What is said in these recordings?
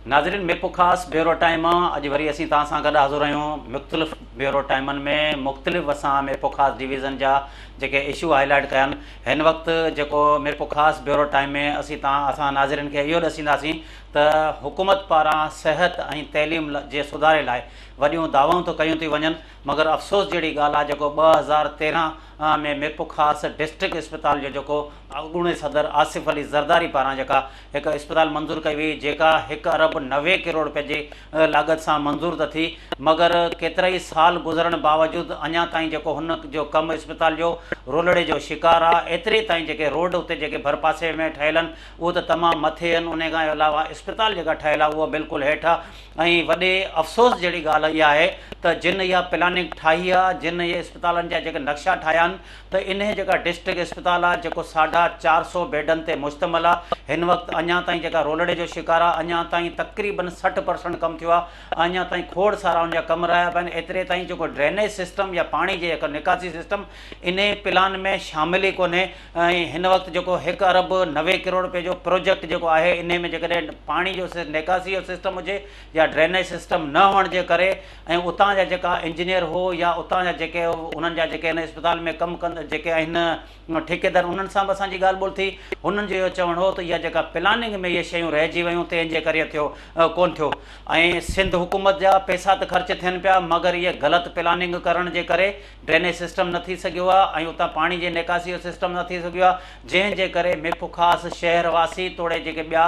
नाज़रीन मिरपुर ख़ासि bureau time अॼु वरी असीं तव्हां सां गॾु हाज़ुर आहियूं मुख़्तलिफ़ ब्यूरो टाइमनि में मुख़्तलिफ़ असां मिरपुर ख़ासि डिवीज़न जा जेके इशू हाईलाइट कया आहिनि। हिन वक़्तु जेको मिरपुर ख़ासि ब्यूरो टाइम में असां नाज़रीन खे इहो ॾसींदासीं त हुकूमत पारां सिहत ऐं तइलीम जे सुधारे लाइ वॾियूं दावाऊं त कयूं थी वञनि, मगर अफ़सोस जहिड़ी ॻाल्हि आहे जेको 2013 में मिरपुर ख़ासि डिस्ट्रिक्ट इस्पताल जो जेको अॻूणे सदर आसिफ़ अली ज़रदारी पारां जेका हिकु इस्पताल मंज़ूरु कई हुई, जेका 1 अरब 90 करोड़ रुपए जी लागत सां मंज़ूरु त थी, मगर केतिरा ई साल गुज़रण बावजूदि अञा ताईं जेको हुन जो कमु इस्पताल जो रोलड़े जो शिकार आहे। एतिरे ताईं जेके रोड उते जेके भर पासे में ठहियल आहिनि उहे त तमामु मथे आहिनि, उन खां अलावा इस्पताल जेका ठहियल आहे उहा बिल्कुलु हेठि आहे। ऐं वॾे अफ़सोस जहिड़ी ॻाल्हि इहा आहे त जिन इहा प्लानिंग ठाही आहे, जिन इहे इस्पतालनि जा जेके नक्शा ठाहिया आहिनि, त इन जेका डिस्ट्रिक्ट इस्पताल आहे जेको 450 बेडनि ते मुश्तमिल आहे, हिन वक़्तु अञा ताईं जेका रोलड़े जो शिकार आहे, अञा ताईं तक़रीबन 60% कमु थियो आहे, अञा ताईं खोड़ सारा उन जा कमु रहिया पिया आहिनि। एतिरे ताईं जेको ड्रेनेज सिस्टम या पाणी जे जेका निकासी सिस्टम इन प्लान में शामिल ई कोन्हे। ऐं हिन वक़्तु जेको 1 अरब 90 करोड़ रुपए जो प्रोजेक्ट जेको आहे, इन में जेकॾहिं पाणी जो निकासी जो सिस्टम हुजे या ड्रेनेज सिस्टम न हुअण जे करे, ऐं उतां जा जेका इंजीनियर हो या उतां जा जेके उन्हनि जा जेके हिन इस्पताल में कमु कंदा जेके आहिनि ठेकेदार, उन्हनि सां बि असांजी ॻाल्हि ॿोल थी। हुननि जो इहो चवणु हो त इहा जेका प्लानिंग में इहे शयूं रहिजी वियूं तंहिंजे करे कोन थियो। ऐं सिंध हुकूमत जा पैसा त ख़र्च थियनि पिया, मगर इहे ग़लति प्लानिंग करण जे करे ड्रेनेज सिस्टम न थी सघियो आहे ऐं उतां पाणी जे निकासी जो सिस्टम न थी सघियो आहे, जंहिंजे करे मिरपुर ख़ासि शहरवासी तोड़े जेके ॿिया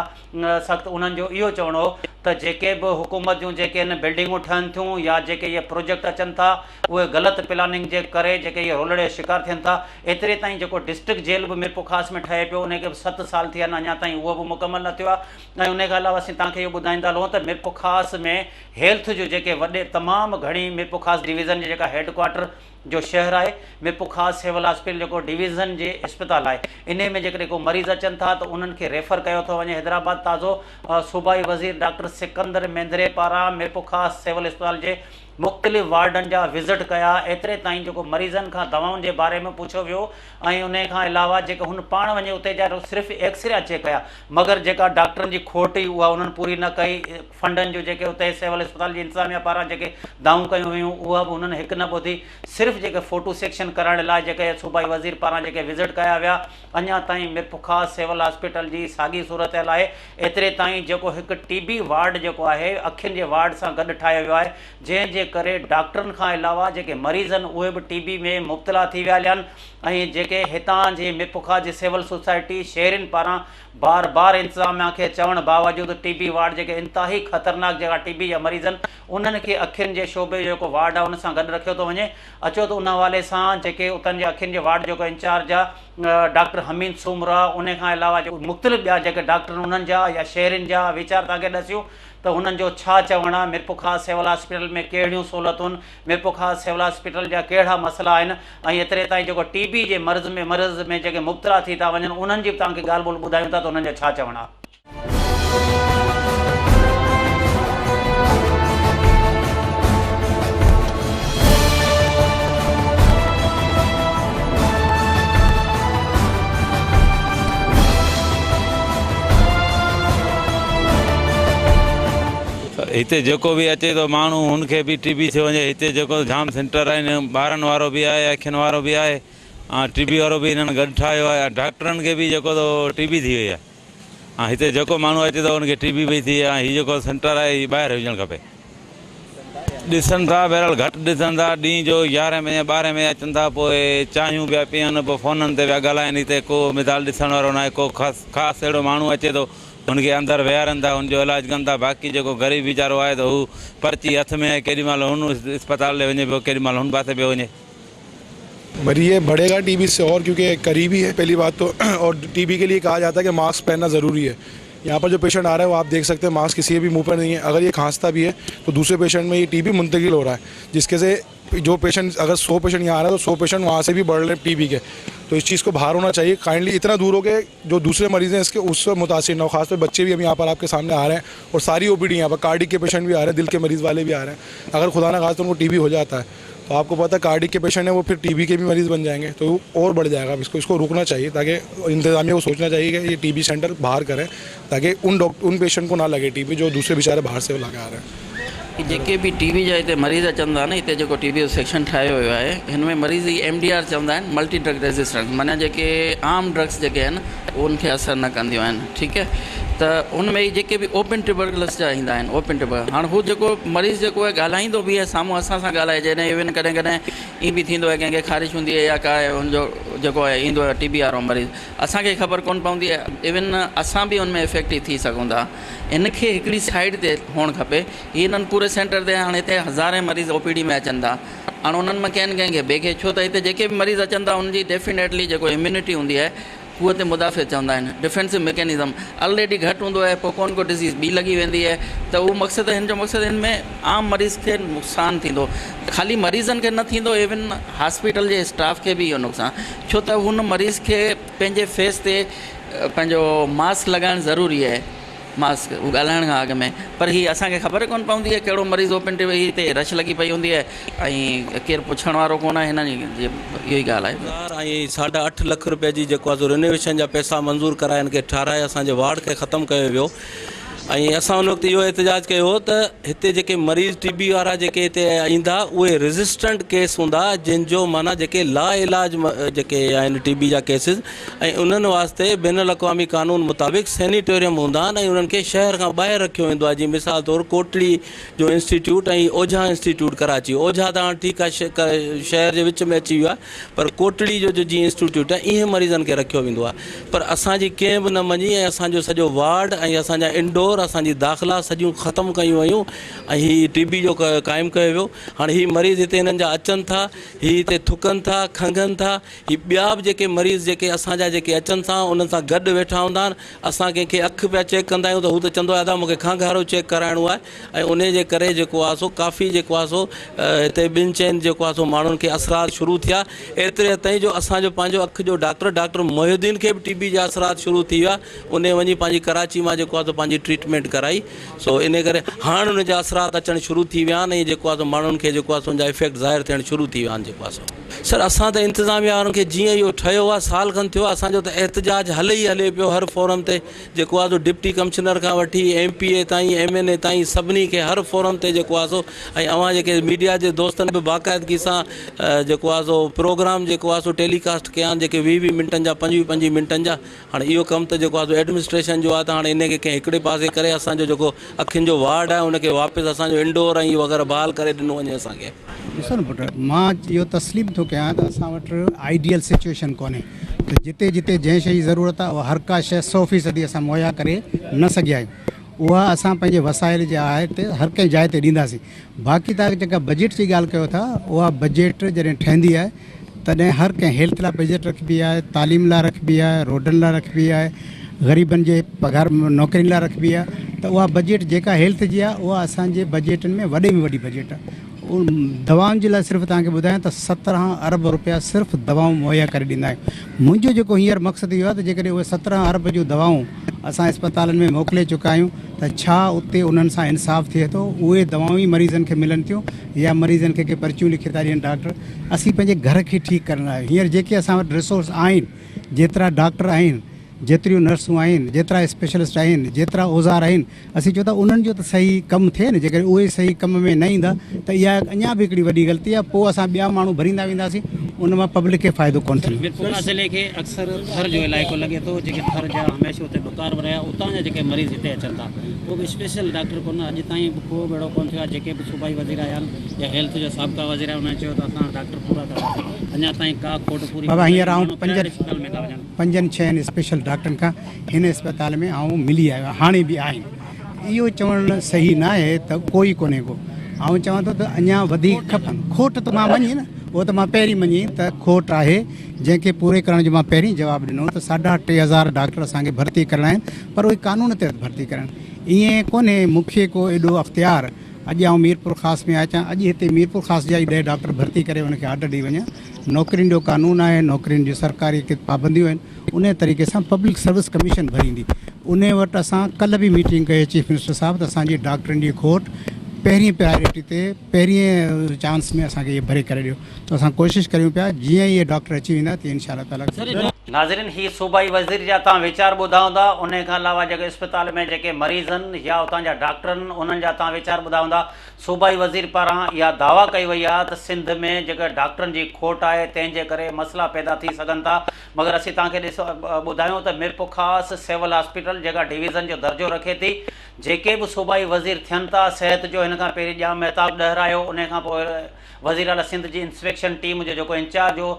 सख़्तु उन्हनि जो इहो चवणो हो त जेके बि हुकूमत जूं जेके आहिनि बिल्डिंगूं ठहनि थियूं या जेके इहे प्रोजेक्ट अचनि था उहे ग़लति प्लानिंग जे करे जेके इहे रोलड़े जो शिकार थियनि था। एतिरे ताईं जेको डिस्ट्रिक्ट जेल बि मिरपुर ख़ासि में ठहे पियो, उनखे बि 7 साल थिया आहिनि, अञा ताईं उहो बि मुकमल न थियो आहे। ऐं उन खां अलावा असीं तव्हांखे इहो ॿुधाईंदा हलूं त मिरपुर ख़ासि में हेल्थ जो जेके वॾे तमामु घणी मिरपुर ख़ासि डिवीज़न जे जेका हेडक्वार्टर जो शहर आहे, मिरपुर ख़ासि सिविल हॉस्पिटल जेको डिवीज़न जे इस्पताल आहे, इन में जेकॾहिं को मरीज़ अचनि था त उन्हनि खे रेफर कयो थो वञे हैदराबाद। ताज़ो सूबाई वज़ीर डॉक्टर सिकंदर मेंदरे पारां मिरपुर ख़ासि सिविल इस्पताल जे मुख़्तलिफ़ वार्डनि जा विज़िट कया। एतिरे ताईं जेको मरीज़नि खां दवाउनि जे बारे में पुछियो वियो ऐं उन खां अलावा जेके हुन पाण वञे उते जा सिर्फ़ु एक्सरे चेक कया, मगर जेका डॉक्टरनि जी खोट हुई उहा उन्हनि पूरी न कई। फंडनि जो जेके उते सिविल इस्पताल जी इंतज़ामिया पारां जेके दाऊं कयूं हुयूं उहा बि उन्हनि हिकु न ॿुधी। सिर्फ़ु जेके फ़ोटो सेक्शन करण लाइ जेके सूबाई वज़ीर पारां जेके विज़िट कया विया, अञा ताईं मिरपुर ख़ासि सिविल हॉस्पिटल जी साॻी सूरत आहे। एतिरे ताईं जेको हिकु TB वार्ड जेको आहे अखियुनि जे वार्ड सां गॾु ठाहियो वियो आहे, जंहिंजे करे डॉक्टरनि खां अलावा जेके मरीज़ आहिनि उहे बि TB में मुब्तला थी विया आहिनि। ऐं जेके हितां जे मिरपुर ख़ासि जी सिविल सोसाइटी शहरनि पारां बार बार इंतज़ामिया खे चवण बावजूदि TB वार्ड जेके इंतिहाई ख़तरनाक जेका TB जा मरीज़ आहिनि उन्हनि खे अखियुनि जे शोबे जो जेको वार्ड आहे उन सां गॾु रखियो थो वञे। अचो त उन हवाले सां जेके उतां जे अखियुनि जे वार्ड जेको इंचार्ज आहे डॉक्टर हमीद सूमरा, उन खां अलावा जेको मुख़्तलिफ़ ॿिया जेके डॉक्टर उन्हनि जा या शहरनि जा वीचार तव्हांखे ॾसियूं त हुननि जो छा चवणु आहे, मिरपुर ख़ासि सिविल हॉस्पिटल में कहिड़ियूं सहूलियतूं आहिनि, मिरपुर ख़ासि सिविल हॉस्पिटल जा कहिड़ा मसइला आहिनि, ऐं एतिरे ताईं जेको TB जे मर्ज़ में जेके मुब्तला थी था वञनि उन्हनि जी बि तव्हांखे ॻाल्हि ॿोल ॿुधायूं था त उन्हनि जो छा चवणु आहे। हिते जेको बि अचे थो माण्हू हुनखे बि TB थी वञे। हिते जेको जाम सेंटर आहिनि, ॿारनि वारो बि आहे, अखियुनि वारो बि आहे, TB वारो बि हिननि गॾु ठाहियो आहे। डॉक्टरनि खे बि जेको TB थी वई आहे। हिते जेको माण्हू अचे थो हुनखे TB बि थी आहे। हीउ जेको सेंटर आहे हीउ ॿाहिरि हुजणु खपे। ॾिसनि था बहरहाल घटि ॾिसनि था, ॾींहं जो 11 बजे 12 बजे अचनि था, पोइ चांहियूं पिया पीअनि, पोइ फ़ोननि ते पिया ॻाल्हाइनि। हिते को मिसाल ॾिसण वारो न आहे। को ख़ासि अहिड़ो माण्हू अचे थो हुनखे अंदरि वेहारनि था, हुनजो इलाजु कनि था। बाक़ी जेको ग़रीब वीचारो आहे त हू पर्ची हथ में आहे, केॾी महिल हुन इस्पताल ते वञे पियो, केॾी महिल हुन पासे पियो वञे। बट ये बढ़ेगा TB से और, क्योंकि करीबी है पहली बात तो, और TB के लिए कहा जाता है कि मास्क पहनना ज़रूरी है। यहाँ पर जो पेशेंट आ रहा है वो आप देख सकते हैं मास्क किसी के भी मुंह पर नहीं है। अगर ये खांसता भी है तो दूसरे पेशेंट में ये TB मुंतकिल हो रहा है, जिसके से जो पेशेंट अगर 100 पेशेंट यहाँ आ रहा है तो 100 पेशेंट वहाँ से भी बढ़ रहे हैं TB के। तो इस चीज़ को बाहर होना चाहिए काइंडली, इतना दूर हो के जो दूसरे मरीज़ हैं इसके उससे मुतासिर ना हो। खासतौर पर बच्चे भी हम यहाँ पर आपके सामने आ रहे हैं और सारी OPD यहाँ पर कार्डिक के पेशेंट भी आ रहे हैं, दिल के मरीज़ वाले भी आ रहे हैं। अगर खुदा न खास्ता उनको TB हो जाता है तो आपको पता है कार्डिक के पेशेंट हैं वो फिर टीबी के भी मरीज़ बन जाएंगे, तो और बढ़ जाएगा। अब इसको रुकना चाहिए, ताकि इंतज़ामिया को सोचना चाहिए कि ये टीबी सेंटर बाहर करें, ताकि उन पेशेंट को ना लगे टीबी जो दूसरे बेचारे बाहर से लगा रहे हैं। जेके भी टीबी जा हिते मरीज़ अचनि था न, हिते जेको टीबी जो सेक्शन ठाहियो वियो आहे, हिन में मरीज़ जी MDR चवंदा आहिनि, मल्टी ड्रग रेजिस्टेंस, माना जेके आम ड्रग्स जेके आहिनि उनखे असरु न कंदियूं आहिनि। ठीकु आहे, त उन में ई जेके बि ओपन ट्यूबरकुलस जा ईंदा आहिनि, ओपन ट्यूबर, हाणे हू जेको मरीज़ जेको आहे ॻाल्हाईंदो बि आहे साम्हूं असां सां ॻाल्हाए, जॾहिं इवन कॾहिं कॾहिं ईअं बि थींदो आहे कंहिंखे ख़ारिश हूंदी आहे या का हुनजो जेको आहे ईंदो आहे टीबी वारो मरीज़, असांखे ख़बर कोन पवंदी आहे, इवन असां बि उन में इफेक्टिव थी सघूं था। इनखे हिकिड़ी साइड ते हुअणु खपे। हिननि पूरे सेंटर ते हाणे हिते हज़ारे मरीज़ OPD में अचनि था, हाणे उन्हनि में कंहिंखे ॿिए खे, छो त हिते जेके बि मरीज़ अचनि था उनजी डेफिनेटली जेको इम्यूनिटी हूंदी आहे उहो ते मुदाफ़िर चवंदा आहिनि, डिफेंसिव मैकेनिज़म ऑलरेडी घटि हूंदो आहे, पोइ को डिज़ीज़ ॿी लॻी वेंदी आहे, त उहो मक़सदु, हिन जो मक़सदु हिन में आम मरीज़ खे नुक़सानु थींदो, ख़ाली मरीज़नि खे न थींदो, इवन हॉस्पिटल जे स्टाफ खे बि इहो नुक़सानु, छो त हुन मरीज़ खे पंहिंजे फेस ते पंहिंजो मास्क लॻाइणु ज़रूरी आहे, मास्क ॻाल्हाइण खां अॻु में, पर हीअ असांखे ख़बर कोन पवंदी आहे कहिड़ो मरीज़ ओपन ते वेही हिते रश लॻी पई हूंदी आहे ऐं केरु पुछण वारो कोन आहे, हिन जी इहो ई ॻाल्हि आहे। ऐं 8.5 लख रुपए जी जेको आहे रिनोवेशन जा पैसा मंज़ूर कराए हिन खे ठाराए असांजे वार्ड खे ख़तमु कयो वियो। ऐं असां उन वक़्तु इहो एहतिजाज कयो हो त हिते जेके मरीज़ टीबी वारा जेके हिते ईंदा उहे रेज़िस्टेंट केस हूंदा, जंहिंजो माना जेके लाइलाज जेके आहिनि टीबी जा केसिस, ऐं उन्हनि वास्ते बैन अल-अक़वामी क़ानून मुताबिक़ सैनिटोरियम हूंदा आहिनि ऐं उन्हनि खे शहर खां ॿाहिरि रखियो वेंदो आहे। जीअं मिसाल तौरु कोटड़ी जो इंस्टीट्यूट ऐं ओझा इंस्टीट्यूट कराची, ओझा त हाणे ठीकु आहे शहर जे विच में अची वियो आहे, पर कोटड़ी जो जीअं इंस्टीट्यूट आहे इहे मरीज़नि खे रखियो वेंदो आहे। पर असांजी कंहिं बि न मञी ऐं असांजो सॼो वार्ड ऐं असांजा इंडोर असांजी दाख़िला सॼियूं ख़तमु कयूं वयूं ऐं हीअ टीबी जो क़ाइमु कयो वियो। हाणे हीअ मरीज़ हिते हिननि जा अचनि था, हीअ हिते थुकनि था, खंघनि था, हीअ ॿिया बि जेके मरीज़ जेके असांजा जेके अचनि था उन्हनि सां गॾु वेठा हूंदा आहिनि। असां कंहिंखे अखि पिया चेक कंदा आहियूं त हू त चवंदो आहे दादा मूंखे खंघि वारो चेक कराइणो आहे, ऐं उन जे करे जेको आहे सो काफ़ी जेको आहे सो हिते ॿिनि चइनि जेको आहे सो माण्हुनि खे असरात शुरू थिया। एतिरे ताईं जो असांजो पंहिंजो अखि जो डॉक्टर मोहिउद्दीन खे बि टीबी जा असरात शुरू थी विया, उन वञी पंहिंजी कराची मां जेको आहे सो पंहिंजी ट्रीटमेंट कराई। सो इन करे हाणे उन जा असरात अचणु शुरू थी विया आहिनि ऐं जेको आहे सो माण्हुनि खे जेको आहे सो उनजा इफेक्ट ज़ाहिर थियणु शुरू थी विया आहिनि। जेको आहे सर असां त इंतिज़ामिया वारनि खे जीअं इहो ठहियो आहे साल खनि थियो आहे, असांजो त एहतिजाज हले पियो हर फोरम ते, जेको आहे सो डिप्टी कमिश्नर खां वठी MPA ताईं MNA ताईं सभिनी खे हर फोरम ते जेको आहे सो, ऐं अवां जेके मीडिया जे दोस्तनि बि बाक़ाइदगी सां जेको आहे सो प्रोग्राम जेको आहे सो टेलीकास्ट कया आहिनि, जेके 20-20 मिंटनि जा 25-25 मिंटनि जा। हाणे इहो कमु त जेको आहे सो एडमिनिस्ट्रेशन जो आहे, त हाणे इनखे कंहिं हिकिड़े पासे करे असांजो जेको अखियुनि जो वार्ड आहे उनखे वापसि असांजो इंडोर ऐं वग़ैरह बहाल करे ॾिनो वञे असांखे। ॾिसो न पुटु, मां इहो तस्लीम थो कयां त असां वटि आइडियल सिचुएशन कोन्हे, त जिते जिते जंहिं शइ जी ज़रूरत आहे उहा हर का शइ 100% असां मुहैया करे न सघिया आहियूं। उहा असां पंहिंजे वसाइल जे आहे ते हर कंहिं जाइ ते ॾींदासीं। बाक़ी तव्हां जेका बजट जी ॻाल्हि कयो था, उहा बजट जॾहिं ठहंदी आहे तॾहिं हर कंहिं हेल्थ लाइ बजट रखिबी आहे, तालीम लाइ रखिबी आहे, रोडनि लाइ रखिबी आहे, ग़रीबनि जे पघार नौकिरियुनि लाइ रखिबी आहे। त उहा बजट जेका हेल्थ जी आहे उहा असांजे बजटनि में वॾे में वॾी बजट आहे। दवाउनि जे लाइ सिर्फ़ु तव्हांखे ॿुधायां त 17 अरब रुपया सिर्फ़ु दवाऊं मुहैया करे ॾींदा आहियूं। मुंहिंजो जेको हींअर मक़सदु इहो आहे त जेकॾहिं उहे 17 अरब जूं दवाऊं असां अस्पतालनि में मोकिले चुका आहियूं त छा उते उन्हनि सां इंसाफ़ थिए थो, उहे दवाऊं ई मरीज़नि खे मिलनि थियूं या मरीज़नि खे पर्चियूं लिखी था ॾियनि डॉक्टर। असीं पंहिंजे घर खे ठीकु करणु आहियूं। हींअर जेके असां वटि रिसोर्स आहिनि, जेतिरा डॉक्टर आहिनि, जेतिरियूं नर्सूं आहिनि, जेतिरा स्पेशलिस्ट आहिनि, जेतिरा औज़ार आहिनि, असीं चओ था उन्हनि जो त सही कमु थिए न। जेकॾहिं उहे सही कम में न ईंदा त इहा अञा बि हिकिड़ी वॾी ग़लती आहे, पोइ असां ॿिया माण्हू भरींदा वेंदासीं, उन मां पब्लिक खे फ़ाइदो कोन थींदो। मीरपुर ज़िले खे अक्सर थर जो इलाइक़ो लॻे थो, जेके थर जा हमेशह हुते डुकार रहिया, उतां जा जेके मरीज़ हिते अचनि था उहो बि स्पेशल डॉक्टर कोन, अॼु ताईं बि को बेड़ो कोन थियो आहे। जेके बि सूबाई वज़ीर आया आहिनि या हेल्थ जो साबिक़ा वज़ीर आहे, उन्हनि चयो त असां डॉक्टर पूरा था, अञा ताईं का कोट पूरी बाबा हींअर आउं में था वञनि। 5-6 स्पेशल डॉक्टरनि खां हिन अस्पताल में आउं मिली आयो, हाणे बि आहिनि। इहो चवणु सही न आहे त कोई कोन्हे को। आउं चवां थो त अञा वधीक खपनि। खोट त मां मञी न, उहो त मां पहिरीं मञी त खोट आहे, जंहिंखे पूरे करण जो मां पहिरीं जवाबु ॾिनो त 3,500 डॉक्टर असांखे भर्ती करणा आहिनि, पर उहे कानून तहत भर्ती करणु। ईअं कोन्हे मूंखे को एॾो अख़्तियार अॼु आउं मीरपुर ख़ासि में अचां, अॼु हिते मीरपुर ख़ासि जा ई 10 डॉक्टर भर्ती करे उनखे आर्डर ॾेई वञा। नौकिरियुनि जो कानून आहे, नौकिरियुनि जी सरकारी पाबंदियूं आहिनि, उन तरीक़े सां पब्लिक सर्विस कमीशन भरींदी। उन वटि असां कल्ह बि मीटिंग कई चीफ मिनिस्टर साहिबु त असांजी डॉक्टरनि जी खोट पहिरीं प्रायोरिटी ते पहिरीं चांस में असांखे इहे भरे करे ॾियो त असां कोशिशि करियूं पिया जीअं इहे डॉक्टर अची वेंदा तीअं इंशाअल्लाह ताला। नाज़रीन, ही सूबाई वज़ीर जा तव्हां वीचार ॿुधाईंदा, उन खां अलावा जेके इस्पताल में जेके मरीज़ आहिनि या उतां जा डॉक्टर आहिनि उन्हनि जा तव्हां वीचार ॿुधाईंदा। सूबाई वज़ीर पारां इहा दावा कई वई आहे त सिंध में जेके डॉक्टरनि जी खोट आहे तंहिंजे करे मसइला पैदा थी सघनि था, मगर असीं तव्हांखे ॿुधायूं त मीर पुखास सिविल हॉस्पिटल जेका डिवीज़न जो दर्जो रखे थी, जेके बि सूबाई वज़ीर थियनि था सिहत जो, हिन खां पहिरीं ॼा महताब ॾहिरायो, उन खां पोइ वज़ीर आला सिंध जी इंस्पेक्शन टीम जो जेको इंचार्ज हो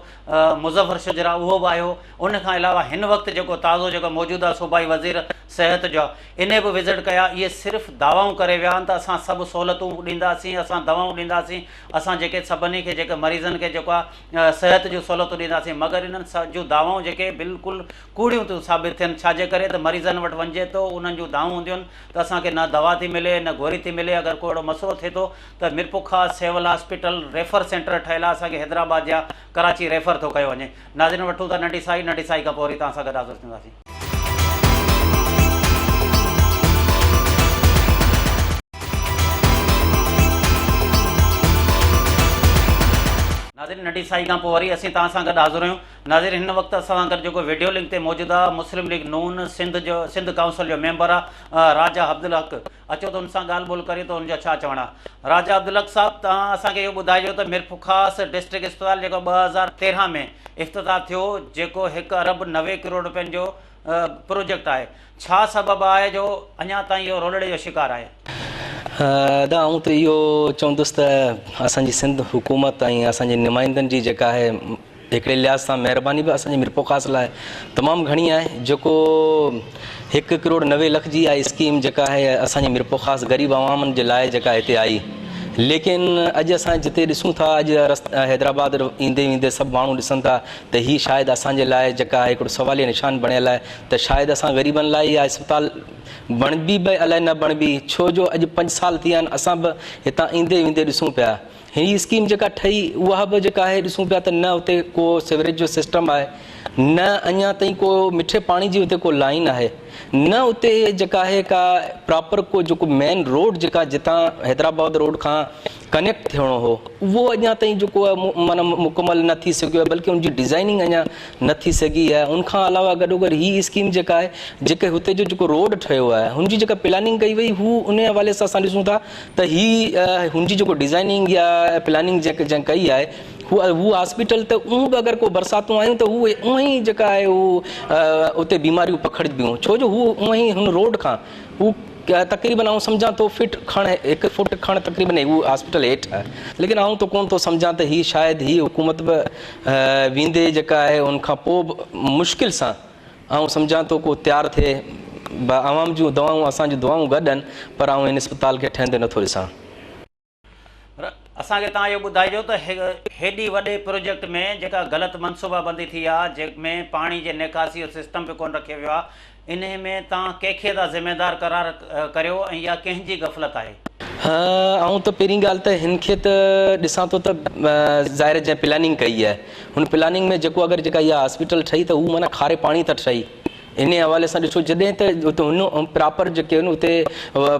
मुज़फ़र शुजरा उहो बि आयो। उन खां अलावा हिन वक़्तु जेको ताज़ो जेको मौजूदा सूबाई वज़ीर सिहत जो इन बि विज़िट कया। इहे सिर्फ़ु दावाऊं करे विया आहिनि त असां सभु सहूलियतूं ॾींदासीं, असां दवाऊं ॾींदासीं, असां जेके सभिनी खे जेके मरीज़नि खे जेको आहे सिहत जूं सहूलियतूं ॾींदासीं, मगर इन्हनि जूं दावाऊं जेके बिल्कुलु कूड़ियूं थियूं साबित थियनि। छाजे करे त मरीज़नि वटि वञिजे थो, उन्हनि जूं दावाऊं हूंदियूं आहिनि त असांखे न दवा थी मिले न गोरी थी मिले। अगरि को अहिड़ो मसइलो थिए थो त मीर पुखास सिविल हॉस्पिटल रेफर सेंटर ठहियलु आहे, असांखे हैदराबाद या कराची रेफर थो कयो वञे। नाज़रीन, वठूं था नंढी साई खां पोइ वरी तव्हां सां गॾु हाज़िर थींदासीं। नाज़रीन, नंढी साई खां पोइ वरी असीं तव्हां सां गॾु हाज़िर आहियूं। नाज़रीन, हिन वक़्तु असां सां गॾु जेको वीडियो लिंक ते मौजूदु आहे मुस्लिम लीग नून सिंध काउंसिल जो मेंबर आहे राजा अब्दुल हक। अचो त हुन सां ॻाल्हि ॿोल करियो त हुनजो छा चवणु आहे। राजा अब्दुल हक साहिबु, तव्हां असांखे इहो ॿुधाइजो त मीर पुखास डिस्ट्रिक्ट इस्पताल जेको 2013 में इफ़्तिताह थियो, जेको 1 अरब 90 करोड़ रुपयनि जो प्रोजेक्ट आहे, छा सबबु आहे जो अञा ताईं इहो रोलड़े जो शिकार आहे? आऊं त इहो चवंदुसि त असांजी सिंध हुकूमत ऐं असांजे नुमाइंदनि जी जेका आहे हिकिड़े लिहाज़ सां महिरबानी बि असांजे मीर पुखास लाइ तमामु घणी आहे। जेको 1 करोड़ 90 लख जी आहे स्कीम जेका आहे असांजे मीर पुखास ग़रीब आवामनि जे लाइ जेका हिते आई, लेकिन अॼु असां जिते ॾिसूं था, अॼु हैदराबाद ईंदे वेंदे सभु माण्हू ॾिसनि था त हीअ शायदि असांजे लाइ जेका आहे हिकिड़ो सवालिया निशान बणियल आहे त शायदि असां ग़रीबनि लाइ इहा इस्पताल बणबी बि अलाए न बणबी, छो जो अॼु 5 साल थी विया आहिनि असां बि हितां ईंदे वेंदे ॾिसूं पिया। हीअ स्कीम जेका ठही उहा बि जेका आहे ॾिसूं पिया त न उते को सिवरेज जो सिस्टम आहे, न अञा ताईं को मिठे पाणी जी उते को लाइन आहे, न उते जेका आहे का प्रॉपर को जेको मेन रोड जेका जितां हैदराबाद रोड खां कनेक्ट थियणो हो उहो अञा ताईं जेको आहे माना मुकमल न थी सघियो आहे, बल्कि उनजी डिज़ाइनिंग अञा न थी सघी आहे। उनखां अलावा गॾोगॾु हीअ स्कीम जेका आहे जेके हुते जो जेको रोड ठहियो आहे हुनजी जेका प्लानिंग कई वई हू उन हवाले सां असां ॾिसूं था त हीअ हुनजी जेको डिज़ाइनिंग या प्लानिंग जंहिं कई आहे हू हॉस्पिटल त उहो बि अगरि को बरसातूं आयूं त उहे उअं ई जेका आहे हू उते बीमारियूं पखड़बियूं, छो जो हू उअं ई हुन रोड खां हू तक़रीबन आउं सम्झां थो 1 फुट खण तक़रीबन हू हॉस्पिटल हेठि आहे। लेकिन आउं त कोन थो सम्झां त हीअ शायदि हीअ हुकूमत बि वेंदे जेका आहे उनखां पोइ बि मुश्किल सां आउं सम्झां थो को तयारु थिए। आवाम जूं दवाऊं असांजूं दवाऊं गॾु आहिनि, पर आउं हिन इस्पताल खे ठहंदे नथो ॾिसां। असांखे तव्हां इहो ॿुधाइजो त हेॾी वॾे प्रोजेक्ट में जेका ग़लति मनसूबाबंदी थी आहे, जंहिंमें पाणी जे निकासी जो सिस्टम बि कोन रखियो वियो आहे, इन में तव्हां कंहिंखे था ज़िम्मेदार करार करियो ऐं इहा कंहिंजी गफ़लत आहे? आउं त पहिरीं ॻाल्हि त हिन खे त ॾिसां थो त ज़ाहिर जंहिं प्लानिंग कई आहे हुन प्लानिंग में जेको अगरि जेका इहा हॉस्पिटल ठही त हू माना खारे पाणी त ठही। इन हवाले सां ॾिसो जॾहिं त उते हुन प्रॉपर जेके आहिनि उते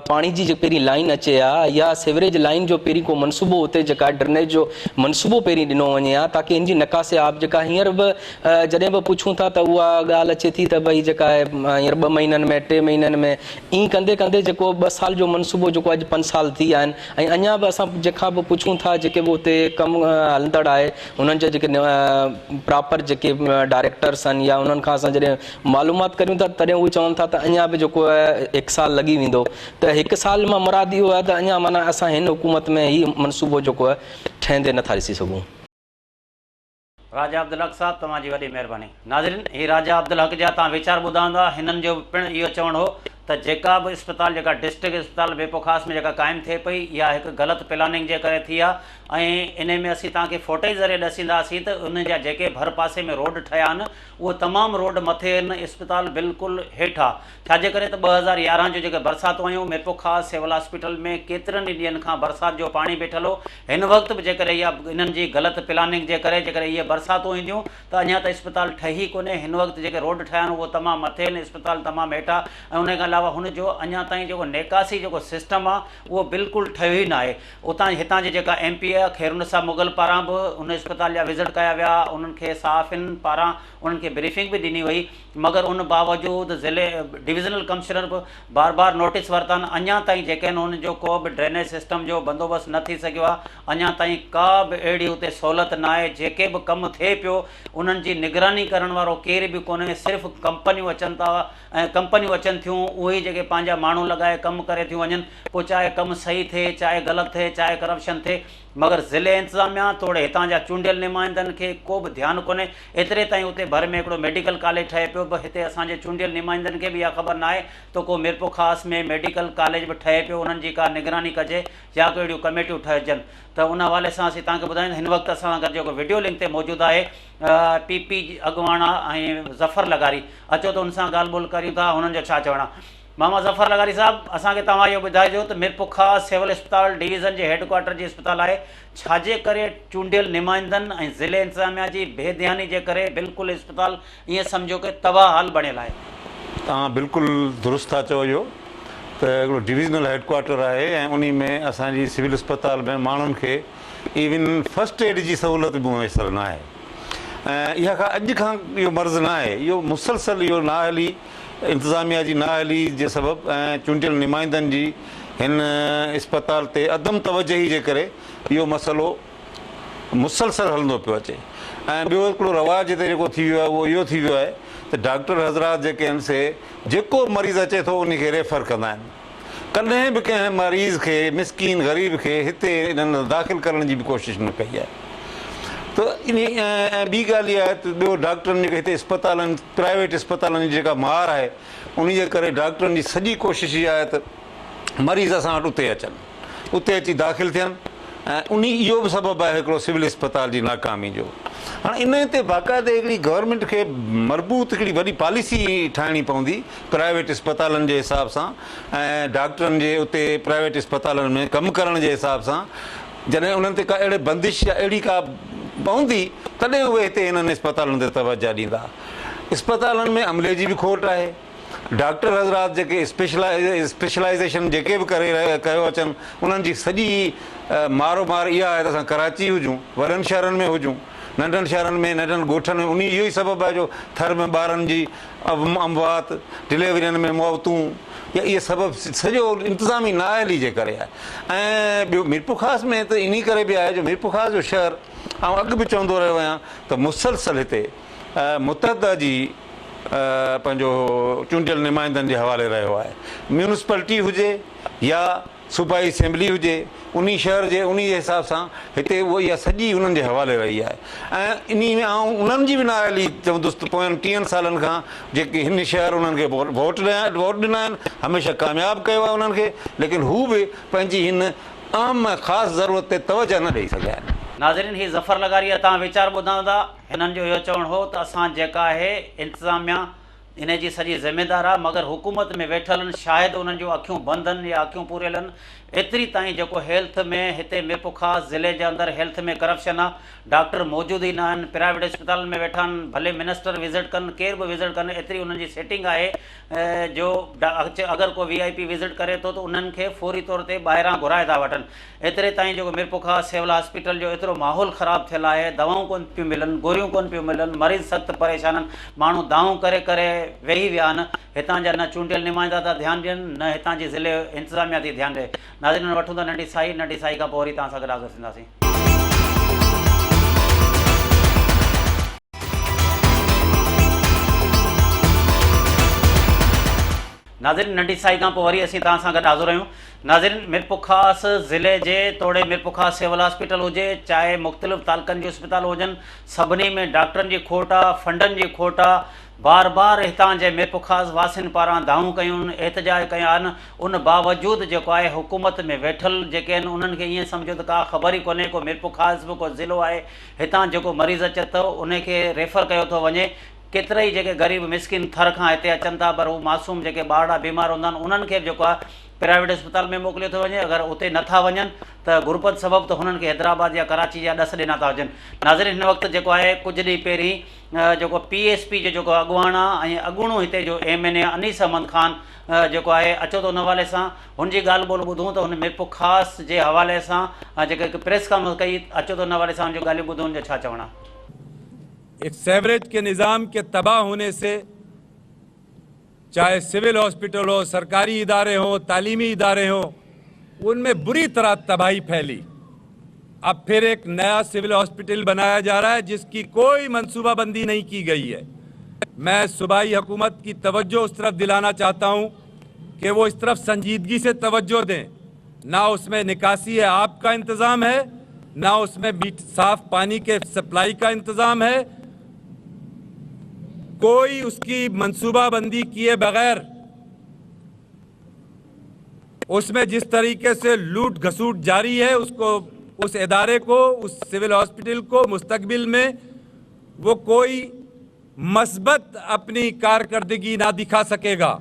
पाणी जी पहिरीं लाइन अचे आहे या सिवरेज लाइन जो पहिरीं को मनसूबो उते जेका ड्रेनेज जो मनसूबो पहिरीं ॾिनो वञे आहे ताकी इन जी निकास आब जेका हींअर बि जॾहिं बि पुछूं था त उहा ॻाल्हि अचे थी त भई जेका आहे हींअर 2 महीननि में 3 महीननि में ईअं कंदे कंदे जेको 2 साल जो मनसूबो जेको अॼु 5 साल थी विया आहिनि ऐं अञा बि असां जंहिंखां बि पुछूं था जेके बि उते कमु हलंदड़ आहे उन्हनि जा जेके प्रॉपर जेके डायरेक्टर्स आहिनि या उन्हनि खां असां जॾहिं मालूमात करियूं था तॾहिं उहे चवनि था त अञा बि जेको आहे 1 साल लॻी वेंदो। त 1 साल मां मुराद इहो आहे त अञा माना असां हिन हुकूमत में ही मनसूबो जेको आहे ठहंदे नथा ॾिसी सघूं। राजा अब्दुल हक साहब, तव्हांजी वॾी महिरबानी। नाज़रीन, ही राजा अब्दुल हक जा तव्हां वीचार ॿुधाईंदा। हिननि जो पिणु इहो चवणु हो त जेका बि इस्पताल जेका डिस्ट्रिक्ट इस्पताल मीर पुखास में जेका क़ाइमु थिए पई इहा हिकु ग़लति प्लानिंग जे करे थी आहे ऐं इन में असीं तव्हांखे फोटे ज़रिए ॾसींदासीं त उन जा जेके भर पासे में रोड ठहिया आहिनि उहे तमामु रोड मथे आहिनि, इस्पताल बिल्कुलु हेठि आहे। छाजे करे त 2011 जो जेके बरसातूं आयूं मीर पुखास सिविल हॉस्पिटल में केतिरनि ई ॾींहंनि खां बरसाति जो पाणी बीठल हो। हिन वक़्तु बि जेकॾहिं इहा इन्हनि जी ग़लति प्लानिंग जे करे जेकॾहिं इहे बरसातूं ईंदियूं त अञा त इस्पताल ठही कोन्हे। हिन वक़्तु जेके रोड ठहिया आहिनि उहे तमामु मथे आहिनि, इस्पताल तमामु हेठि आहे। ऐं उन खां अलावा अलावा हुनजो अञा ताईं जेको नेकासी जेको सिस्टम आहे उहो बिल्कुलु ठहियो ई न आहे। उतां हितां जी जेका MP आहे खैरुनिसा मुगल पारां बि उन इस्पताल जा विज़िट कया विया, उन्हनि खे सहाफ़ियुनि पारां उन्हनि खे ब्रीफिंग बि ॾिनी वई, मगर उन बावजूदि ज़िले डिविज़नल कमिश्नर बि बार बार नोटिस वरितनि, अञा ताईं जेके आहिनि हुनजो को बि ड्रेनेज सिस्टम जो बंदोबस्तु न थी सघियो आहे। अञा ताईं का बि अहिड़ी हुते सहूलियत न आहे, जेके बि कमु थिए पियो उन्हनि जी निगरानी करण वारो केर बि कोन्हे, सिर्फ़ु कंपनियूं अचनि था ऐं कंपनियूं अचनि थियूं, उहे ई जेके पंहिंजा माण्हू लॻाए कमु करे थियूं वञनि, पोइ चाहे कमु सही थिए चाहे ग़लति थिए चाहे करप्शन थिए, मगर ज़िले इंतिज़ामिया तोड़े हितां जा चूंडियल नुमाइंदनि खे को बि ध्यानु कोन्हे। एतिरे ताईं उते भर में हिकिड़ो मेडिकल कॉलेज ठहे पियो, बि हिते असांजे चूंडियल नुमाइंदनि खे बि इहा ख़बर न आहे त को मिरपो ख़ासि में मेडिकल कॉलेज बि ठहे पियो, उन्हनि जी का निगरानी कजे या को अहिड़ियूं कमेटियूं ठहिजनि। त उन हवाले सां असीं तव्हांखे ॿुधायूं हिन वक़्तु असां सां गॾु जेको वीडियो लिंक ते मौजूदु आहे PP अॻवाना ऐं ज़फ़र लगारी, अचो त हुन सां ॻाल्हि ॿोल करियूं था, हुननि जो छा चवणु आहे। मामा ज़फ़र लगारी साहब, असांखे तव्हां इहो ॿुधाइजो त मिरपो ख़ासि सिविल अस्पताल डिवीज़न जे हेडक्वार्टर जी अस्पताल आहे, छाजे करे चूंडियल नुमाइंदनि ऐं ज़िले इंतिज़ामिया जी बेध्यानी जे करे बिल्कुलु अस्पताल ईअं सम्झो कि तबाह हाल बणियल आहे। तव्हां बिल्कुलु दुरुस्त था चओ इहो त हिकिड़ो डिविज़नल हेडक्वार्टर आहे ऐं उन में असांजी सिविल अस्पताल में माण्हुनि खे इवन फस्ट एड जी सहूलियत बि मुयसरु न आहे। ऐं इहा अॼु खां इहो मर्ज़ु न आहे, इहो मुसलसल इहो नाअहली इंतिज़ामिया जी नाअहली जे सबबु ऐं चूंडियल नुमाइंदनि जी हिन अस्पताल ते अदम तवजही जे करे इहो मसइलो मुसलसल हलंदो पियो अचे। ऐं ॿियो हिकिड़ो रवाजु हिते जेको थी वियो आहे उहो इहो थी वियो आहे त डॉक्टर हज़रात जेके आहिनि से जेको मरीज़ अचे थो उनखे रेफर कंदा आहिनि, कॾहिं बि कंहिं मरीज़ खे मिसकीन ग़रीब खे हिते इन्हनि दाख़िल करण जी बि कोशिशि न कई आहे। त इन ऐं ॿी ॻाल्हि इहा आहे त ॿियो डॉक्टरनि जेके हिते अस्पतालनि प्राइवेट अस्पतालनि जी जेका मार आहे उन जे करे डॉक्टरनि जी सॼी कोशिशि इहा आहे त मरीज़ असां वटि उते अचनि, उते अची दाख़िल थियनि, ऐं इहो बि सबबु आहे हिकिड़ो सिविल अस्पताल जी नाकामी जो। हाणे इन ते बाक़ाइदे हिकिड़ी गवर्नमेंट खे मरबूत हिकिड़ी वॾी पॉलिसी ठाहिणी पवंदी प्राइवेट अस्पतालनि जे हिसाब सां ऐं डॉक्टरनि जे उते प्राइवेट अस्पतालनि में कमु करण जे हिसाब सां। जॾहिं उन्हनि ते का अहिड़े बंदिश या अहिड़ी का पवंदी तॾहिं उहे हिते इन्हनि अस्पतालनि ते तवजो ॾींदा। अस्पतालनि में अमले जी बि खोट आहे, डॉक्टर हज़रात जेके स्पेशलाइज़ेशन जेके बि करे कयो अचनि उन्हनि जी सॼी मारो मार इहा आहे त असां कराची हुजूं, वॾनि शहरनि में हुजूं, नंढनि शहरनि में नंढनि ॻोठनि में, उन इहो ई सबबु आहे जो थर में ॿारनि जी अमवात, डिलेवरियुनि में मौतूं, या इहे सबबु सॼो इंतिज़ामी नाअहली जे करे आहे। ऐं ॿियो मिरपो ख़ासि में त इन करे बि आहे जो मिरपो ख़ासि जो शहर ऐं अॻु बि चवंदो रहियो आहियां त मुसलसल हिते मुतहदा जी पंहिंजो चूंडियल नुमाइंदनि जे हवाले रहियो आहे। म्यूनिसिपलिटी हुजे या सूबाई असेंबली हुजे, उन शहर जे उन जे हिसाब सां हिते उहा इहा सॼी उन्हनि जे हवाले रही आहे। ऐं इन में आउं उन्हनि जी बि नाअहली चवंदुसि त पोयनि 30 सालनि खां जेके हिन शहर उन्हनि खे वोट ॾिना आहिनि, हमेशह कामयाबु कयो आहे उन्हनि खे, लेकिन हू बि पंहिंजी हिन आम ख़ासि ज़रूरत ते तवजो न ॾेई सघिया आहिनि। नाज़रीन, ही ज़फ़र लगारी तव्हां वीचार ॿुधंदा था, हिननि जो इहो चवणु हो त असां जेका आहे इंतिज़ामिया इन जी सॼी ज़िमेदार आहे, मगर हुकूमत में वेठल आहिनि, शायदि उन्हनि जूं अखियूं बंदि आहिनि या अखियूं पूरियल आहिनि। एतिरी ताईं जेको हेल्थ में हिते मिरपो ख़ासि ज़िले जे अंदरि हेल्थ में करप्शन आहे, डॉक्टर मौजूदु ई न आहिनि, प्राइवेट अस्पतालनि में वेठा आहिनि, भले मिनिस्टर विज़िट कनि, केर बि विज़िट कनि, एतिरी उन्हनि जी सेटिंग आहे जो अगरि को VIP विज़िट करे थो त उन्हनि खे फौरी तौर ते ॿाहिरां घुराए था वठनि। एतिरे ताईं जेको मिरपो ख़ासि सिविल हॉस्पिटल जो एतिरो माहौल ख़राबु थियल आहे, दवाऊं कोन पियूं मिलनि, गोरियूं कोन पियूं मिलनि, मरीज़ सख़्तु परेशान आहिनि, माण्हू दाऊं करे करे वेही विया आहिनि। हितां जा न चूंडियल नुमाइंदा था ध्यानु ॾियनि, न हितां जी ज़िले इंतिज़ामिया थी ध्यानु ॾिए। नाज़रीन, वठूं था नंढी साई खां पोइ वरी तव्हां सां गॾु हाज़िर थींदासीं। नाज़रीन, नंढी साई खां पोइ वरी असीं तव्हां सां गॾु हाज़िर आहियूं। नाज़रीन, मिरपो ख़ासि ज़िले जे तोड़े मिरपो ख़ासि सिविल हॉस्पिटल हुजे, चाहे मुख़्तलिफ़ तालुक़नि जूं अस्पताल हुजनि, सभिनी में डॉक्टरनि जी खोट आहे, फंडनि जी खोट आहे। बार बार हितां जे मिरपो ख़ासि वासियुनि पारां दाऊं कयूं, एहतजाज कया आहिनि, उन बावजूदि जेको आहे हुकूमत में वेठल जेके आहिनि उन्हनि खे ईअं सम्झो त का ख़बर ई कोन्हे को मिरपो ख़ासि बि को ज़िलो आहे, हितां जेको मरीज़ अचे थो उनखे रेफर कयो थो वञे। केतिरा ई जेके ग़रीब मिसकिन थर खां हिते अचनि था, पर हू मासूम जेके ॿारड़ा बीमार हूंदा आहिनि उन्हनि खे जेको आहे प्राइवेट अस्पताल में मोकिलियो थो वञे, अगरि उते नथा वञनि त गुरबत सबबु त हुननि खे हैदराबाद या कराची जा 10 ॾिना था वञनि। नाज़रीन, हिन वक़्तु जेको आहे कुझु ॾींहं पहिरीं जेको PSP जो जेको अॻुवाण आहे ऐं अॻूणो हिते जो MNA अनीस अहमद ख़ान जेको आहे अचो थो उन हवाले सां, हुनजी ॻाल्हि ॿोल ॿुधूं त हुन मिरपुर ख़ासि जे हवाले सां जेके हिकु प्रेस कॉन्फ्रेंस कई, अचो त उन हवाले सां हुनजूं ॻाल्हियूं ॿुधूं, हुनजो छा चवणु आहे। एक सेवरेज के निज़ाम के तबाह होने से, चाहे सिविल हॉस्पिटल हो, सरकारी इदारे हो, तालीमी इदारे हो, उनमें बुरी तरह तबाही फैली। अब फिर एक नया सिविल हॉस्पिटल बनाया जा रहा है जिसकी कोई मंसूबाबंदी नहीं की गई है। मैं सूबाई हुकूमत की तवज्जो उस तरफ दिलाना चाहता हूँ कि वो इस तरफ संजीदगी से तवज्जो दें। ना उसमें निकासी है आपका इंतज़ाम है, ना उसमें साफ पानी के सप्लाई का इंतज़ाम है। कोई उसकी मंसूबाबंदी किए बगैर उसमें जिस तरीके से लूट घसूट जारी है, उसको, उस इदारे को, उस सिविल हॉस्पिटल को मुस्तकबिल में वो कोई मस्बत अपनी कारकर्दगी ना दिखा सकेगा।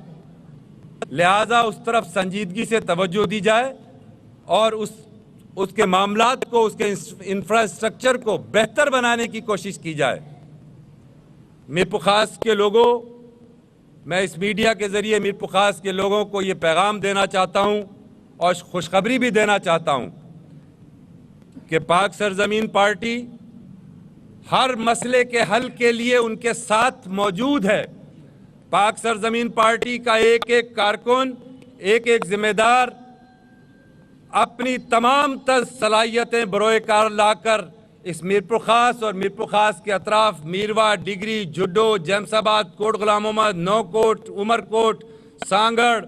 लिहाजा उस तरफ संजीदगी से तवज्जो दी जाए और उसके मामलात को, उसके इंफ्रास्ट्रक्चर को बेहतर बनाने की कोशिश की जाए। मिरपुर खास के लोगों, मैं इस मीडिया के ज़रिए मिरपुर खास के लोगों को ये पैगाम देना चाहता हूँ और खुशखबरी भी देना चाहता हूँ कि पाक सरजमीन पार्टी हर मसले के हल के लिए उनके साथ मौजूद है। पाक सरजमीन पार्टी का एक एक कारकुन, एक एक जिम्मेदार अपनी तमाम तर सलाहियतें बरोए कार लाकर इस मिरपुर खास और मिरपुर खास के अतराफ मीरवा, डिगरी, जुड्डो, जैमसाबाद, कोट गुलाम मोहम्मद, नौकोट, उमरकोट, सांगड़,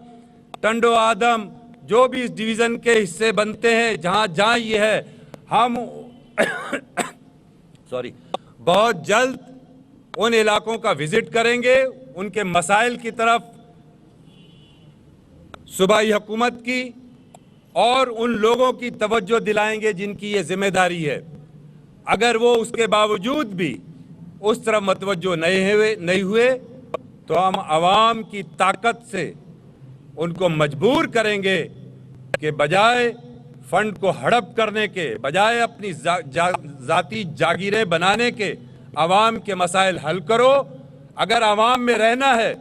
टंडो आदम, जो भी इस डिवीज़न के हिस्से बनते हैं, जहाँ जहाँ ये है, हम बहुत जल्द उन इलाकों का विजिट करेंगे, उनके मसाइल की तरफ सूबाई हुकूमत की और उन लोगों की तवज्जो दिलाएंगे जिनकी ये जिम्मेदारी है। अगर वो उसके बावजूद भी उस तरफ मतवज्जो नहीं हुए तो हम आवाम की ताकत से उनको मजबूर करेंगे कि बजाय फंड को हड़प करने के, बजाय अपनी ज़ाती जागीरें बनाने के, आवाम के मसाइल हल करो। अगर आवाम में रहना है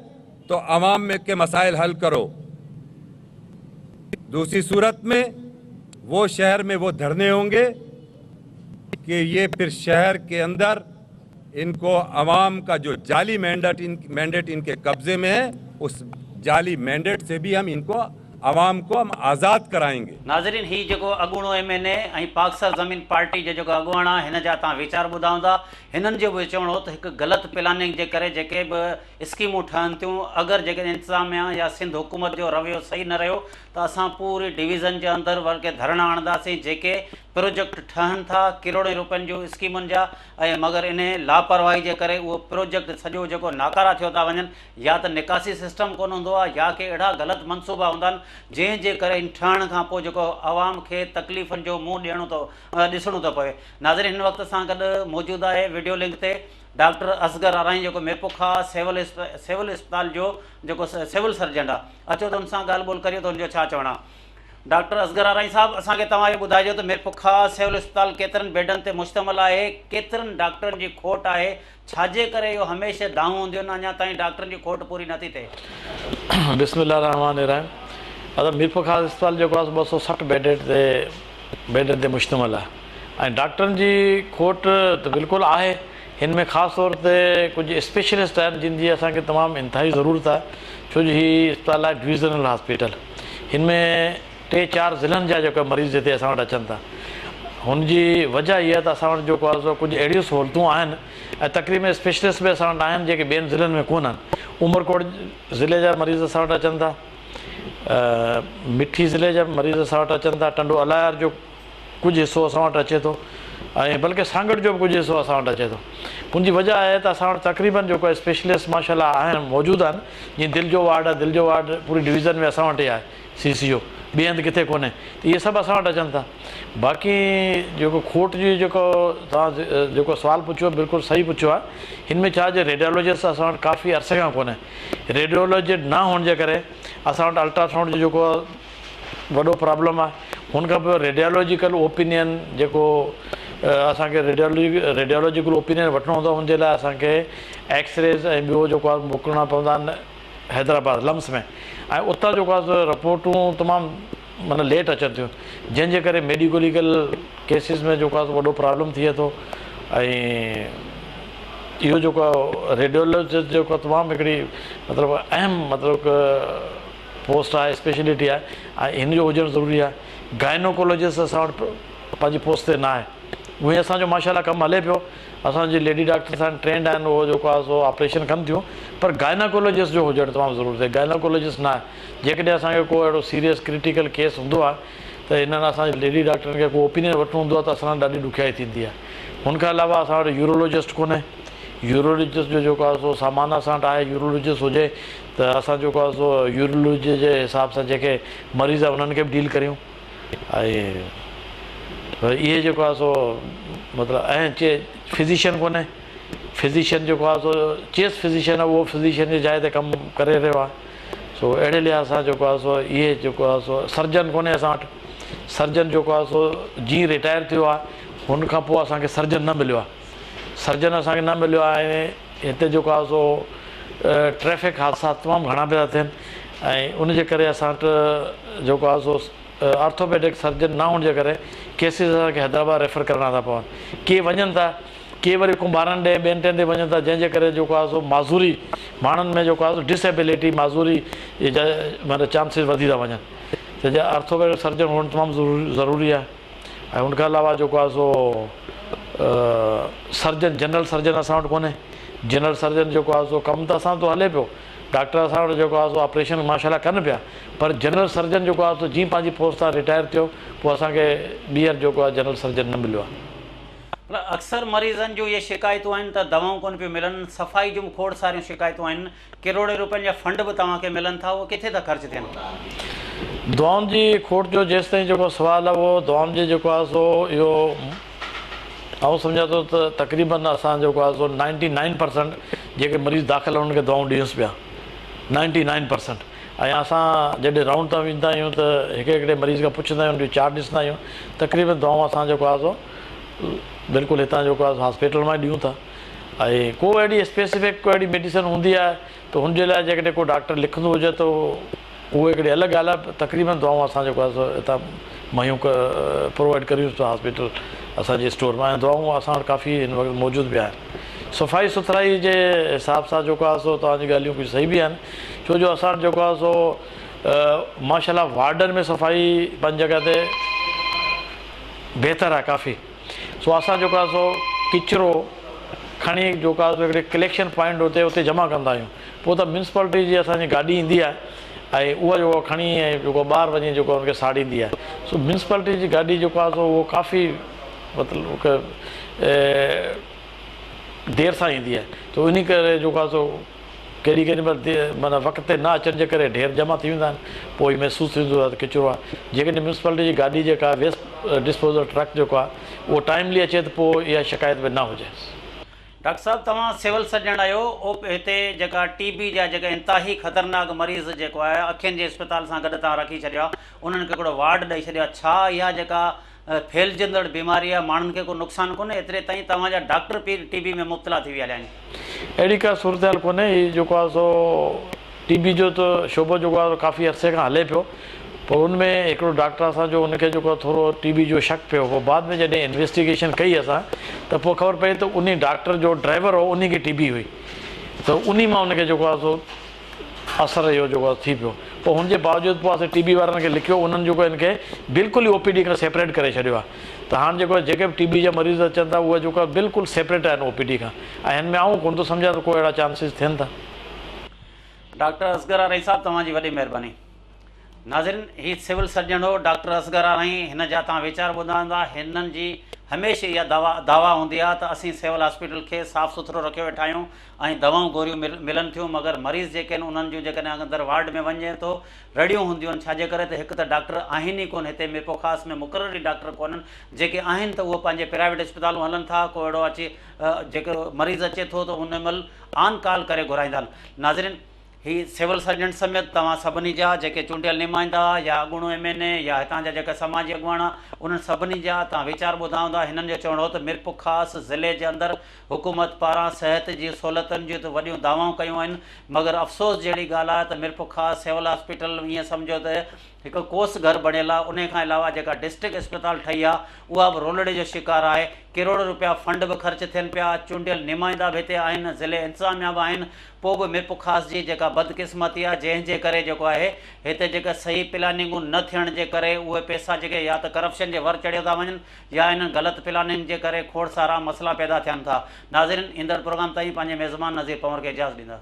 तो आवाम में के मसाइल हल करो। दूसरी सूरत में वो शहर में वो धरने होंगे कि ये फिर शहर के अंदर इनको आवाम का जो जाली मैंडेट इनके कब्जे में है, उस जाली मैंडेट से भी हम इनको आवाम को हम आज़ाद कराएंगे। नाज़रीन, ही जेको अॻूणो MNA ऐं पाक सरज़मीन पार्टी जो जेको अॻुवाणा हिन जा तव्हां वीचार ॿुधाईंदा, हिननि जो बि चवणो त हिकु ग़लति प्लानिंग जे करे जेके बि स्कीमूं ठहनि थियूं, अगरि जेके इंतिज़ामिया या सिंध हुकूमत जो रवैयो सही न रहियो त असां पूरी डिवीज़न जे अंदरि वरी के धरणा आणंदासीं। जेके प्रोजेक्ट ठहनि था किरोड़े रुपयनि जूं स्कीमुनि जा, ऐं मगर इन लापरवाही जे करे उहो प्रोजेक्ट सॼो जेको नाकारा थियो था वञनि, या त निकासी सिस्टम कोन हूंदो आहे या के अहिड़ा ग़लति मनसूबा हूंदा आहिनि जंहिंजे करे इन ठहण खां पोइ जेको आवाम खे तकलीफ़ुनि जो मुंहुं ॾिसणो थो पवे। नाज़रीन, हिन वक़्त सां गॾु मौजूदु आहे वीडियो लिंक ते डॉक्टर असगर आराई, जेको मिरपुर खास सिविल अस्पताल जो जेको सिविल सर्जन आहे। अचो त हुन सां ॻाल्हि ॿोल करियो त हुनजो छा चवणु आहे। डॉक्टर असगर आराई साहब, असांखे तव्हां इहो ॿुधाइजो त मिरपुर खास सिविल अस्पताल केतिरनि बेडनि ते मुश्तमिल आहे, केतिरनि डॉक्टरनि जी खोट आहे, छाजे करे इहो हमेशह दाऊं हूंदियूं आहिनि, अञा ताईं डॉक्टरनि जी खोट पूरी नथी थिए। बिस्मिल्लाह रहमान रहीम। असां मिरपुर खास अस्पताल जेको आहे 260 बेडनि ते मुश्तमिल आहे ऐं डॉक्टरनि जी खोट त बिल्कुलु आहे। हिन में ख़ासि तौर ते कुझु स्पेशलिस्ट आहिनि जिन जी असांखे तमामु इंतिहाई ज़रूरत आहे, छो जो हीउ अस्पताल आहे डिवीज़नल हॉस्पिटल। हिन में 3-4 ज़िलनि जा जेके मरीज़ हिते असां वटि अचनि था, हुनजी वजह इहा त असां वटि जेको आहे कुझु अहिड़ियूं सहूलियतूं आहिनि ऐं तक़रीबन स्पेशलिस्ट बि असां वटि आहिनि जेके ॿियनि ज़िलनि में कोन आहिनि। उमरकोट ज़िले जा मरीज़ असां वटि अचनि था, मिठी ज़िले जा मरीज़ असां वटि अचनि था, टंडो अलायर जो कुझु हिसो असां वटि अचे थो ऐं बल्कि सांगड़ जो बि कुझु हिसो असां वटि अचे थो। हुनजी वजह आहे त असां वटि तक़रीबन जेको स्पेशलिस्ट माशाल्लाह आहिनि, मौजूदु आहिनि। जीअं दिलि जो वार्ड आहे, दिलि जो वार्ड पूरी डिवीज़न में असां वटि ई आहे, CCO ॿिए हंधि किथे कोन्हे, त इहे सभु असां वटि अचनि था। बाक़ी जेको खोट जी जेको तव्हां जेको सुवालु पुछियो बिल्कुलु सही पुछियो आहे। हिन में छा जे रेडियोलॉजिस्ट असां वटि काफ़ी अरसे खां कोन्हे, रेडियोलॉजिस्ट न हुअण जे करे असां वटि अल्ट्रासाउंड जो जेको वॾो प्रॉब्लम आहे। हुन खां पोइ रेडियोलॉजिकल ओपिनियन जेको असांखे रेडियोलॉजिकल ओपिनियन वठिणो हूंदो आहे, हुनजे लाइ असांखे एक्सरेज़ ऐं ॿियो जेको आहे मोकिलिणा पवंदा आहिनि हैदराबाद लम्स में, ऐं उतां जेको आहे रिपोर्टूं तमामु माना लेट अचनि थियूं, जंहिंजे करे मेडिको लीगल केसिस में जेको आहे वॾो प्रॉब्लम थिए थो। ऐं इहो जेको आहे रेडियोलॉजिस्ट जेको तमामु हिकिड़ी मतिलबु अहम मतिलबु पोस्ट आहे, स्पेशलिटी आहे, ऐं हिन जो हुजणु ज़रूरी आहे। गाइनोकोलॉजिस्ट असां वटि पंहिंजी पोस्ट ते न आहे। उहे असांजो माशाल्लाह कमु हले पियो, असांजी लेडी डॉक्टर्स आहिनि, ट्रेंड आहिनि, उहो जेको आहे सो ऑपरेशन कनि थियूं, पर गाइनोकोलॉजिस्ट जो हुजणु तमामु ज़रूरी आहे। गाइनोकोलॉजिस्ट न आहे। जेकॾहिं असांखे को अहिड़ो सीरियस क्रिटिकल केस हूंदो आहे त हिननि असांजे लेडी डॉक्टरनि खे को ओपिनियन वठिणो हूंदो आहे त असां ॾाढी ॾुखियाई थींदी आहे। हुनखां अलावा असां वटि यूरोलॉजिस्ट कोन्हे। यूरोलॉजिस्ट जो जेको आहे सो सामान असां वटि आहे, यूरोलॉजिस्ट हुजे त असां जेको आहे सो यूरोलॉजी जे हिसाब सां जेके मरीज़ आहे उन्हनि खे बि डील करियूं। ऐं इहे जेको आहे सो मतिलबु ऐं फिज़िशियन कोन्हे। फिज़िशियन जेको आहे सो चेस्ट फिज़िशियन आहे, उहो फिज़िशियन जी जाइ ते कमु करे रहियो आहे। सो अहिड़े लिहाज़ सां जेको आहे सो इहे जेको आहे सो सर्जन कोन्हे असां वटि। सर्जन जेको आहे सो जीअं रिटायर थियो आहे हुन खां पोइ असांखे सर्जन न मिलियो आहे। सर्जन असांखे न मिलियो आहे। ऐं हिते जेको आहे सो ट्रैफ़िक हादसा तमामु घणा पिया थियनि, ऐं उनजे करे असां वटि जेको आहे सो ऑर्थोपेडिक सर्जन न हुअण जे करे केसिस असांखे हैदराबाद रेफर करणा था पवनि। के वञनि था, के वरी कुंभारनि ॾे ॿियनि टिनि ते वञनि था, जंहिंजे करे जेको आहे सो माज़ूरी माण्हुनि में जेको आहे सो डिसेबिलिटी माज़ूरी जा माना चांसिस वधी था वञनि। त ऑर्थोपेडिक सर्जन हुअणु तमामु ज़रूरी आहे। ऐं हुनखां अलावा जेको आहे सो सर्जन जनरल सर्जन असां वटि कोन्हे। जनरल सर्जन जेको आहे सो कमु त असां तो हले पियो, डॉक्टर असां वटि जेको आहे सो ऑपरेशन माशाल्लाह कनि पिया, पर जनरल सर्जन जेको आहे सो जीअं पंहिंजी पोस्ट तां रिटायर थियो पोइ असांखे ॿीहर जेको आहे जनरल सर्जन न मिलियो आहे। अक्सर मरीज़नि जूं इहे शिकायतूं आहिनि त दवाऊं कोन पियूं मिलनि, सफ़ाई जूं खोड़ सारियूं शिकायतूं आहिनि, किरोड़े रुपयनि जा फंड बि तव्हांखे मिलनि था, उहे किथे था ख़र्च थियनि? दवाउनि जी खोट जो जेसि ताईं जेको सुवालु आहे उहो दवाउनि जी जेको आहे सो इहो आउं सम्झां थो त तक़रीबन असां जेको आहे सो 99% जेके मरीज़ दाख़िल हुननि खे दवाऊं ॾियूंसि पिया, 99%। ऐं असां जॾहिं राउंड तां वेंदा आहियूं त हिकिड़े हिकिड़े मरीज़ खां पुछंदा आहियूं, चार्ट ॾिसंदा आहियूं, तक़रीबन दवाऊं असां जेको आहे सो बिल्कुलु हितां जेको आहे हॉस्पिटल मां ॾियूं था। ऐं को अहिड़ी स्पेसिफिक को अहिड़ी मेडिसिन हूंदी आहे त हुनजे लाइ जेकॾहिं को डॉक्टर लिखंदो हुजे त उहो हिकिड़ी अलॻि ॻाल्हि आहे। तक़रीबन दवाऊं असां जेको आहे सो हितां मुहैया प्रोवाइड करियूं था हॉस्पिटल असांजे स्टोर मां, ऐं दवाऊं असां वटि काफ़ी हिन वक़्तु मौजूदु बि आहिनि। सफ़ाई सुथराई जे हिसाब सां जेको आहे सो तव्हांजी ॻाल्हियूं कुझु सही बि आहिनि, छो जो असां वटि जेको आहे सो माशाल्लाह वार्डन में सफ़ाई पंहिंजी जॻह ते बहितरु आहे काफ़ी। सो असां जेको आहे सो किचिरो खणी जेको आहे सो हिकिड़े कलेक्शन पॉइंट उते जमा कंदा आहियूं, पोइ त म्यूनसिपालिटी जी असांजी गाॾी ईंदी आहे ऐं उहा जेको खणी ऐं जेको ॿाहिरि वञी जेको हुनखे साड़ींदी आहे। सो म्यूनसिपालिटी जी गाॾी जेको आहे सो उहो काफ़ी मतिलबु देरि सां ईंदी आहे, त इन करे जेको आहे सो केॾी केॾीमहिल माना वक़्त ते न अचण जे करे ढेर जमा थी वेंदा आहिनि, पोइ महसूसु थींदो आहे त किचिरो आहे। जेकॾहिं म्यूनसिपालिटी जी गाॾी जेका आहे वेस्ट डिस्पोजल ट्रक जेको आहे उहो टाइमली अचे त पोइ इहा शिकायत बि न हुजे। डॉक्टर साहब तव्हां सिविल सर्जन आहियो, हिते जेका TB जा जेका इंतिहाई ख़तरनाक मरीज़ जेको आहे अखियुनि जे अस्पताल सां गॾु तव्हां रखी छॾियो आहे, उन्हनि खे हिकिड़ो वार्ड ॾेई छॾियो आहे, छा इहा जेका फैलजंदड़ बीमारी आहे माण्हुनि खे को नुक़सानु कोन्हे? एतिरे ताईं तव्हांजा डॉक्टर TB में मुब्तला थी विया आहिनि? अहिड़ी का सूरत हाल कोन्हे। हीउ जेको आहे सो TB जो त शोबो जेको आहे काफ़ी अरसे खां हले पियो, पोइ हुनमें हिकिड़ो डॉक्टर असांजो हुनखे जेको थोरो TB जो शक पियो, पोइ बाद में जॾहिं इन्वेस्टिगेशन कई असां त पोइ ख़बर पई त उन डॉक्टर जो ड्राइवर हो उन खे TB हुई, त उन मां उनखे जेको आहे सो असरु इहो जेको आहे थी पियो। पोइ हुनजे बावजूदि पोइ असां TB वारनि खे लिखियो, उन्हनि जेको हिनखे बिल्कुलु ई OPD खां सेपरेट करे छॾियो आहे। त हाणे जेको जेके बि TB जा मरीज़ अचनि था उहे जेको आहे बिल्कुलु सेपरेट आहिनि OPD खां, ऐं हिन में आऊं कोन थो सम्झां त को अहिड़ा चांसिस थियनि था। डॉक्टर असगर आरई साहब तव्हांजी वॾी महिरबानी। नाज़रीन, ही सिविल सर्जन हो डॉक्टर असगर आरई, हिन जा तव्हां वीचार ॿुधाईंदा। हिननि जी हमेशह इहा दावा हूंदी आहे त असीं सिविल हॉस्पिटल खे साफ़ु सुथिरो रखियो वेठा आहियूं ऐं दवाऊं गोरियूं मिलनि थियूं, मगर मरीज़ जेके आहिनि उन्हनि जूं जेकॾहिं अंदरि वार्ड में वञे थो रड़ियूं हूंदियूं आहिनि। छाजे करे त हिकु त डॉक्टर आहिनि ई कोन हिते, मीरपुर ख़ासि में मुक़रर ई डॉक्टर कोन्हनि, जेके आहिनि त उहे पंहिंजे प्राइवेट अस्पतालूं हलनि था, को अहिड़ो अचे जेको मरीज़ अचे थो त उन महिल ऑन कॉल करे घुराईंदा आहिनि। नाज़रीन, ही सिविल सर्जन समेत तव्हां सभिनी जा जेके चूंडियल नुमाइंदा या अॻूणो MNA या हितां जा जेके समाजी अॻुवाणा उन्हनि सभिनी जा तव्हां वीचार ॿुधा हूंदा। हिननि जो चवणो त मिरपुर ख़ासि ज़िले जे अंदरि हुकूमत पारां सिहत जी सहूलियतुनि जूं त वॾियूं दावाऊं कयूं आहिनि, मगर अफ़सोस जहिड़ी ॻाल्हि आहे त मिरपुर ख़ासि सिविल हॉस्पिटल ईअं सम्झो त हिकु कोस घर बणियल आहे। उन खां अलावा जेका डिस्ट्रिक्ट अस्पताल ठही आहे उहा बि रोलड़े जो शिकार आहे। करोड़ रुपया फंड बि ख़र्च थियनि पिया, चूंडियल नुमाइंदा बि हिते आहिनि, ज़िले इंतिज़ामिया बि आहिनि, पोइ बि मिरपुर ख़ासि जी जेका बदकिस्मती आहे जंहिंजे करे जेको आहे हिते जेका सही प्लानिंगूं न थियण जे करे उहे पैसा जेके या त करप्शन जे वर चढ़िया था वञनि या इन्हनि ग़लति प्लानिंग जे करे खोड़ सारा मसइला पैदा थियनि था। नाज़रीन, ईंदड़ प्रोग्राम ताईं पंहिंजे मेज़बान नज़ीर पंवर खे इजाज़त ॾींदा।